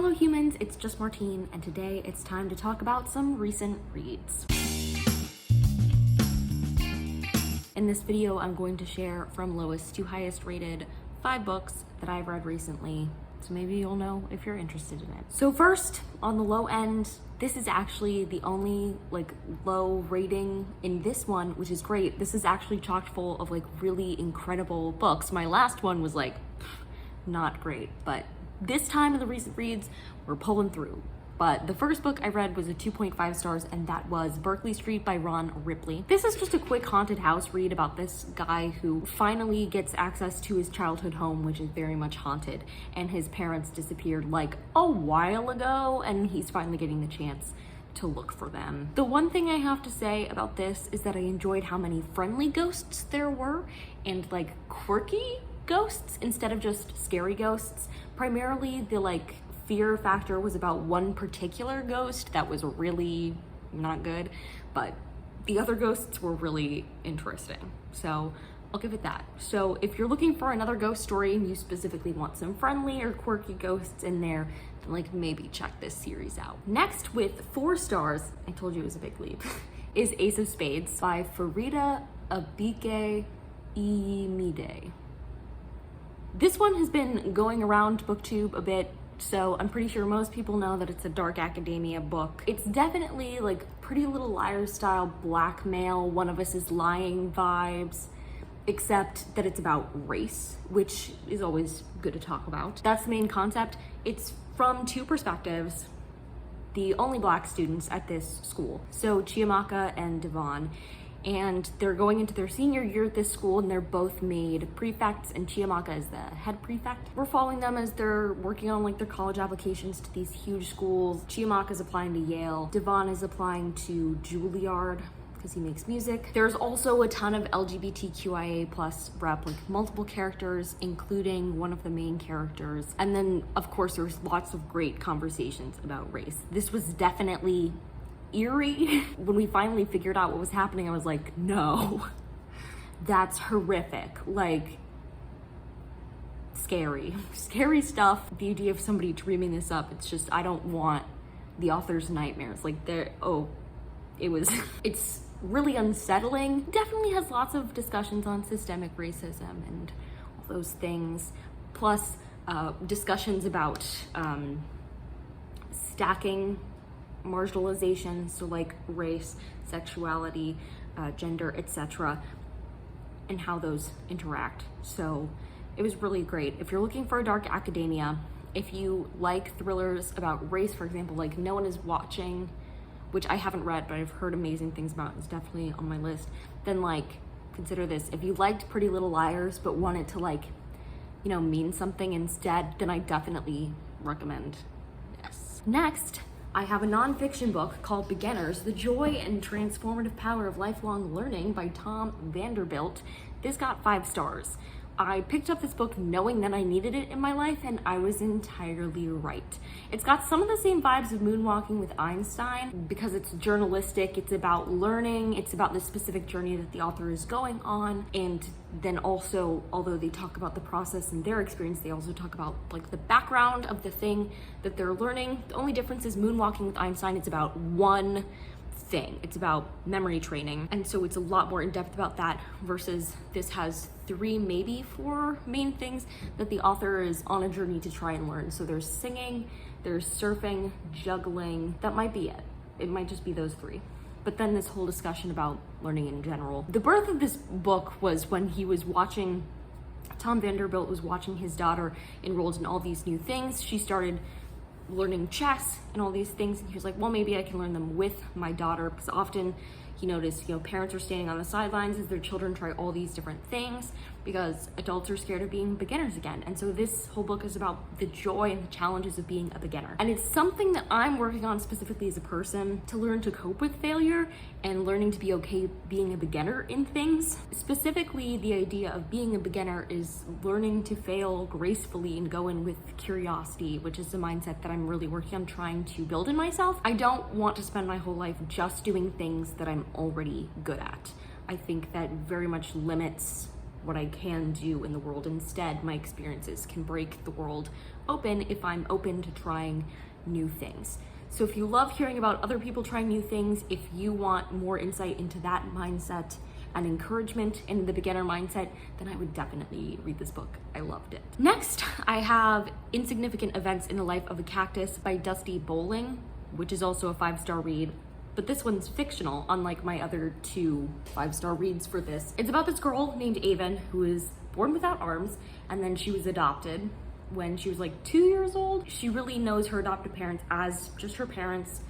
fellow humans, it's just Martine, and today it's time to talk about some recent reads. In this video, I'm going to share from lowest to highest rated 5 books that I've read recently, so maybe you'll know if you're interested in it. So first, on the low end, this is actually the only low rating in this one, which is great. This is actually chock full of really incredible books. My last one was not great, but this time in the recent reads, we're pulling through. But the first book I read was a 2.5 stars, and that was Berkeley Street by Ron Ripley. This is just a quick haunted house read about this guy who finally gets access to his childhood home, which is very much haunted, and his parents disappeared a while ago, and he's finally getting the chance to look for them. The one thing I have to say about this is that I enjoyed how many friendly ghosts there were, and quirky ghosts instead of just scary ghosts. Primarily the fear factor was about one particular ghost that was really not good, but the other ghosts were really interesting. So I'll give it that. So if you're looking for another ghost story and you specifically want some friendly or quirky ghosts in there, then maybe check this series out. Next, with 4 stars, I told you it was a big leap, is Ace of Spades by Farida Abike Imide. This one has been going around BookTube a bit, so I'm pretty sure most people know that it's a dark academia book. It's definitely Pretty Little Liars style blackmail, one of us is lying vibes, except that it's about race, which is always good to talk about. That's the main concept. It's from 2 perspectives, the only Black students at this school. So Chiamaka and Devon. And they're going into their senior year at this school, and they're both made prefects, and Chiamaka is the head prefect. We're following them as they're working on their college applications to these huge schools. Chiamaka is applying to Yale. Devon is applying to Juilliard because he makes music. There's also a ton of LGBTQIA plus rep, multiple characters, including one of the main characters. And then, of course, there's lots of great conversations about race. This was definitely eerie. When we finally figured out what was happening, I was like, no, that's horrific. Scary stuff. The idea of somebody dreaming this up, it's just, I don't want the author's nightmares. It's really unsettling. Definitely has lots of discussions on systemic racism and all those things. Plus discussions about stacking marginalization, so race, sexuality, gender, etc., and how those interact. So it was really great. If you're looking for a dark academia, if you like thrillers about race, for example, No One Is Watching, which I haven't read, but I've heard amazing things about, it's definitely on my list, then consider this. If you liked Pretty Little Liars but wanted to mean something instead, then I definitely recommend this. Next, I have a nonfiction book called Beginners, The Joy and Transformative Power of Lifelong Learning by Tom Vanderbilt. This got 5 stars. I picked up this book knowing that I needed it in my life, and I was entirely right. It's got some of the same vibes of Moonwalking with Einstein because it's journalistic, it's about learning, it's about the specific journey that the author is going on, and then also, although they talk about the process and their experience, they also talk about the background of the thing that they're learning. The only difference is Moonwalking with Einstein, it's about one thing. It's about memory training, and so it's a lot more in depth about that, versus this has 3, maybe 4 main things that the author is on a journey to try and learn. So there's singing, there's surfing, juggling. That might be it. It might just be those 3. But then this whole discussion about learning in general. The birth of this book was when Tom Vanderbilt was watching his daughter enrolled in all these new things. She started learning chess and all these things, and he was like, well, maybe I can learn them with my daughter, because often he noticed parents are standing on the sidelines as their children try all these different things because adults are scared of being beginners again. And so this whole book is about the joy and the challenges of being a beginner, and it's something that I'm working on specifically as a person, to learn to cope with failure and learning to be okay being a beginner in things. Specifically, the idea of being a beginner is learning to fail gracefully and go in with curiosity, which is the mindset that I'm really working on trying to build in myself. I don't want to spend my whole life just doing things that I'm already good at. I think that very much limits what I can do in the world. Instead, my experiences can break the world open if I'm open to trying new things. So if you love hearing about other people trying new things, if you want more insight into that mindset and encouragement in the beginner mindset, then I would definitely read this book. I loved it. Next, I have Insignificant Events in the Life of a Cactus by Dusty Bowling, which is also a 5-star read. But this one's fictional, unlike my other 2 5-star reads for this. It's about this girl named Avon who is born without arms, and then she was adopted when she was like 2 years old. She really knows her adoptive parents as just her parents,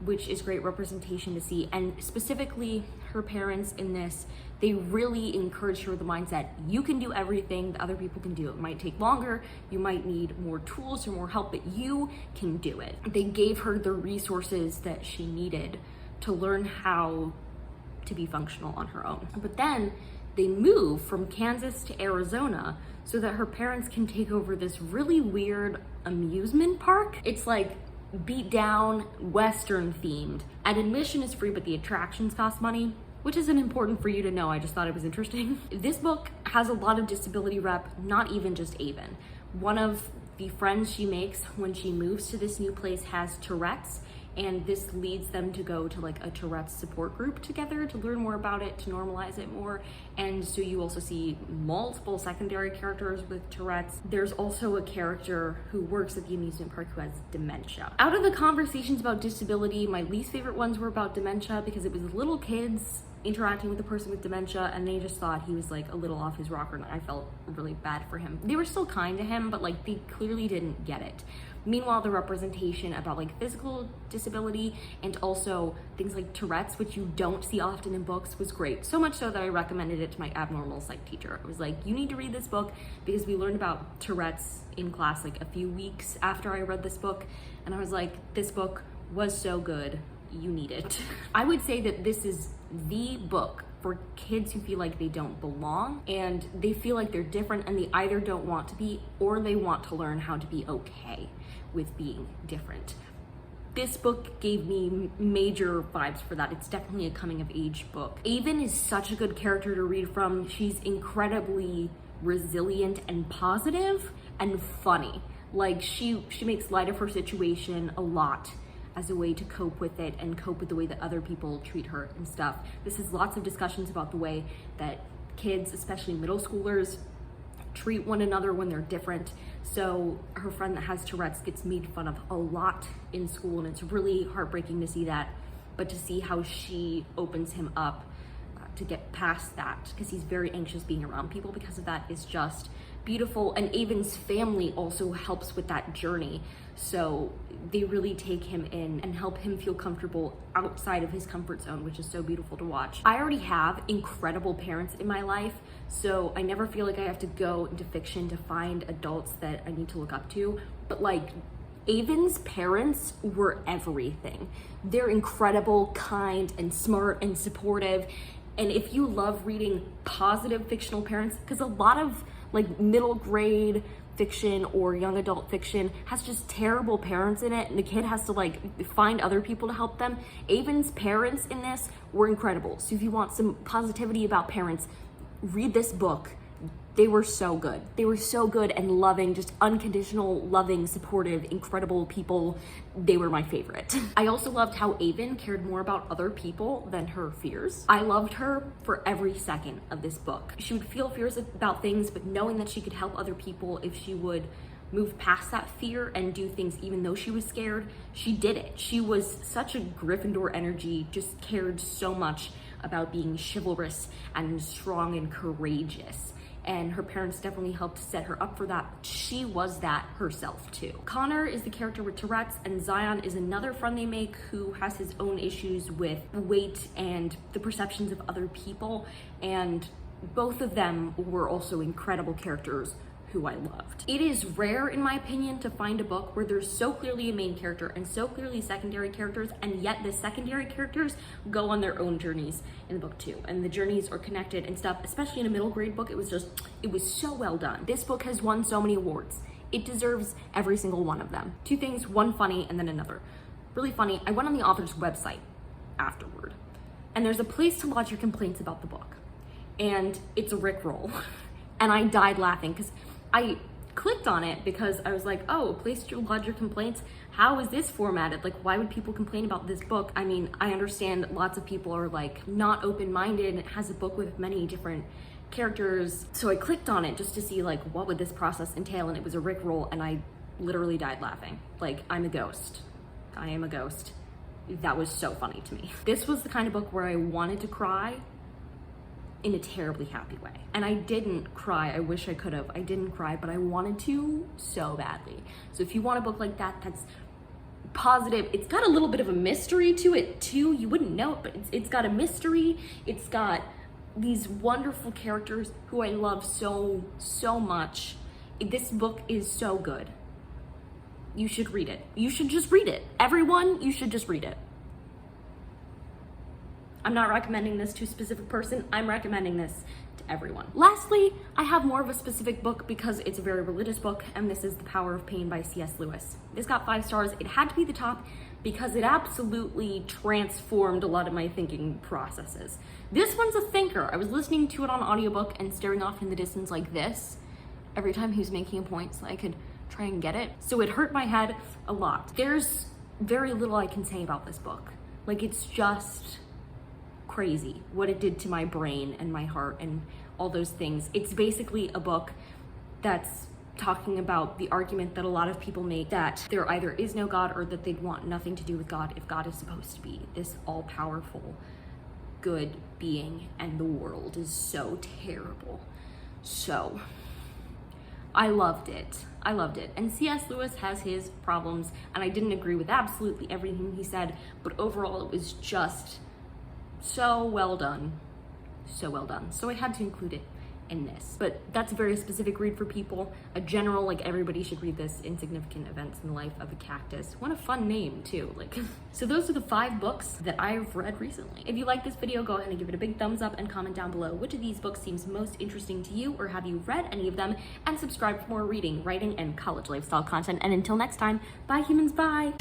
which is great representation to see. And specifically her parents in this, they really encourage her with the mindset, you can do everything that other people can do. It might take longer, you might need more tools or more help, but you can do it. They gave her the resources that she needed to learn how to be functional on her own. But then they move from Kansas to Arizona so that her parents can take over this really weird amusement park. It's like beat down, Western themed. And admission is free, but the attractions cost money, which isn't important for you to know. I just thought it was interesting. This book has a lot of disability rep, not even just Avon. One of the friends she makes when she moves to this new place has Tourette's, and this leads them to go to like a Tourette's support group together to learn more about it, to normalize it more. And so you also see multiple secondary characters with Tourette's. There's also a character who works at the amusement park who has dementia. Out of the conversations about disability, my least favorite ones were about dementia because it was little kids interacting with a person with dementia, and they just thought he was like a little off his rocker, and I felt really bad for him. They were still kind to him, but like they clearly didn't get it. Meanwhile, the representation about like physical disability and also things like Tourette's, which you don't see often in books, was great. So much so that I recommended it to my abnormal psych teacher. I was like, you need to read this book, because we learned about Tourette's in class like a few weeks after I read this book, and I was like, this book was so good, you need it. I would say that this is the book for kids who feel like they don't belong and they feel like they're different, and they either don't want to be or they want to learn how to be okay with being different. This book gave me major vibes for that. It's definitely a coming of age book. Avon is such a good character to read from. She's incredibly resilient and positive and funny. Like she makes light of her situation a lot as a way to cope with it and cope with the way that other people treat her and stuff. This is lots of discussions about the way that kids, especially middle schoolers, treat one another when they're different. So her friend that has Tourette's gets made fun of a lot in school, and it's really heartbreaking to see that, but to see how she opens him up to get past that, because he's very anxious being around people because of that, is just beautiful. And Avon's family also helps with that journey. So they really take him in and help him feel comfortable outside of his comfort zone, which is so beautiful to watch. I already have incredible parents in my life, so I never feel like I have to go into fiction to find adults that I need to look up to. But like, Avon's parents were everything. They're incredible, kind, and smart and supportive. And if you love reading positive fictional parents, because a lot of like middle grade fiction or young adult fiction has just terrible parents in it, and the kid has to like find other people to help them. Avon's parents in this were incredible. So if you want some positivity about parents, read this book. They were so good. They were so good and loving, just unconditional, loving, supportive, incredible people. They were my favorite. I also loved how Avon cared more about other people than her fears. I loved her for every second of this book. She would feel fears about things, but knowing that she could help other people if she would move past that fear and do things even though she was scared, she did it. She was such a Gryffindor energy, just cared so much about being chivalrous and strong and courageous. And her parents definitely helped set her up for that. She was that herself too. Connor is the character with Tourette's, and Zion is another friend they make who has his own issues with weight and the perceptions of other people. And both of them were also incredible characters who I loved. It is rare, in my opinion, to find a book where there's so clearly a main character and so clearly secondary characters, and yet the secondary characters go on their own journeys in the book too. And the journeys are connected and stuff, especially in a middle grade book. It was so well done. This book has won so many awards. It deserves every single one of them. Two things, one funny and then another. Really funny, I went on the author's website afterward, and there's a place to lodge your complaints about the book. and it's a Rickroll. And I died laughing because I clicked on it because I was like, oh, a place to lodge your complaints. How is this formatted? Like, why would people complain about this book? I mean, I understand lots of people are like not open-minded and it has a book with many different characters. So I clicked on it just to see like, what would this process entail? And it was a Rickroll, and I literally died laughing. Like, I'm a ghost. I am a ghost. That was so funny to me. This was the kind of book where I wanted to cry in a terribly happy way. And I didn't cry. I wish I could have. I didn't cry, but I wanted to so badly. So if you want a book like that, that's positive. It's got a little bit of a mystery to it too. You wouldn't know it, but it's got a mystery. It's got these wonderful characters who I love so, so much. This book is so good. You should read it. You should just read it. Everyone, you should just read it. I'm not recommending this to a specific person. I'm recommending this to everyone. Lastly, I have more of a specific book because it's a very religious book, and this is The Power of Pain by C.S. Lewis. This got 5 stars. It had to be the top because it absolutely transformed a lot of my thinking processes. This one's a thinker. I was listening to it on audiobook and staring off in the distance like this every time he was making a point so I could try and get it. So it hurt my head a lot. There's very little I can say about this book. Like, it's just crazy what it did to my brain and my heart and all those things. It's basically a book that's talking about the argument that a lot of people make that there either is no God or that they'd want nothing to do with God if God is supposed to be this all-powerful good being and the world is so terrible. So I loved it. I loved it. And C.S. Lewis has his problems, and I didn't agree with absolutely everything he said, but overall it was just so well done. So well done. So I had to include it in this. But that's a very specific read for people. A general, like, everybody should read this, Insignificant Events in the Life of a Cactus. What a fun name, too. Like, so those are the 5 books that I've read recently. If you like this video, go ahead and give it a big thumbs up and comment down below which of these books seems most interesting to you, or have you read any of them, and subscribe for more reading, writing, and college lifestyle content. And until next time, bye humans, bye!